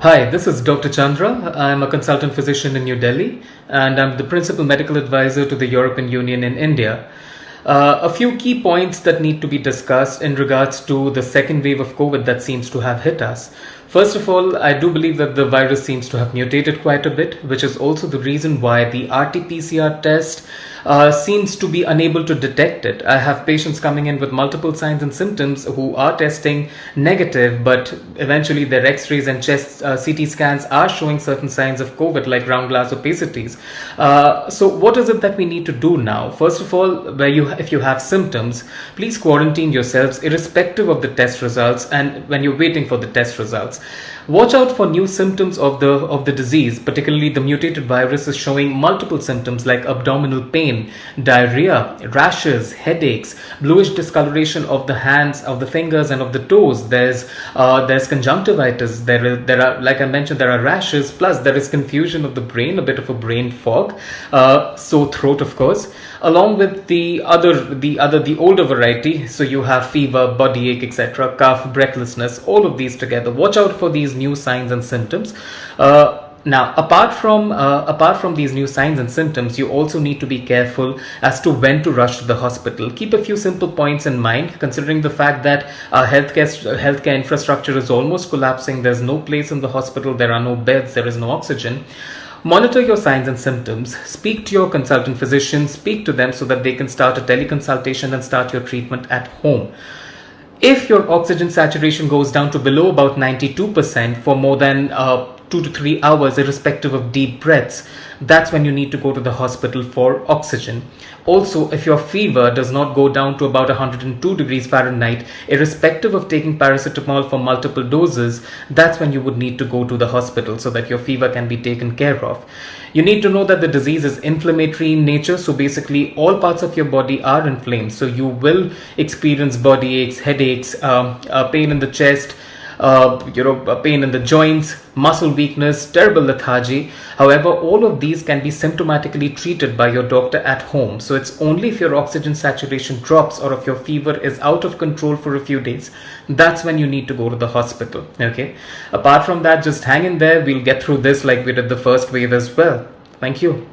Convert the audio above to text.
Hi, this is Dr. Chandra. I'm a consultant physician in New Delhi and I'm the principal medical advisor to the European Union in India. A few key points that need to be discussed in regards to the second wave of COVID that seems to have hit us. First of all, I do believe that the virus seems to have mutated quite a bit, which is also the reason why the RT-PCR test seems to be unable to detect it. I have patients coming in with multiple signs and symptoms who are testing negative, but eventually their x-rays and chest CT scans are showing certain signs of COVID like ground glass opacities. So what is it that we need to do now? First of all, if you have symptoms, please quarantine yourselves irrespective of the test results and when you're waiting for the test results. Watch out for new symptoms of the disease, particularly the mutated virus is showing multiple symptoms like abdominal pain, diarrhea, rashes, headaches, bluish discoloration of the hands, of the fingers and of the toes. There's conjunctivitis, there are, like I mentioned, there are rashes, plus there is confusion of the brain, a bit of a brain fog, sore throat of course, along with the older variety. So you have fever, body ache, etc., cough, breathlessness, all of these together. Watch out for these new signs and symptoms. Now, apart from these new signs and symptoms, you also need to be careful as to when to rush to the hospital. Keep a few simple points in mind, considering the fact that our healthcare infrastructure is almost collapsing. There's no place in the hospital, there are no beds, there is no oxygen. Monitor your signs and symptoms. Speak to your consultant physician, speak to them so that they can start a teleconsultation and start your treatment at home. If your oxygen saturation goes down to below about 92% for more than 2 to 3 hours, irrespective of deep breaths, that's when you need to go to the hospital for oxygen. Also, if your fever does not go down to about 102 degrees Fahrenheit, irrespective of taking paracetamol for multiple doses, that's when you would need to go to the hospital so that your fever can be taken care of. You need to know that the disease is inflammatory in nature, so basically all parts of your body are inflamed. So you will experience body aches, headaches, pain in the chest, pain in the joints, muscle weakness, terrible lethargy. However, all of these can be symptomatically treated by your doctor at home. So it's only if your oxygen saturation drops or if your fever is out of control for a few days, that's when you need to go to the hospital. Okay. Apart from that, just hang in there. We'll get through this like we did the first wave as well. Thank you.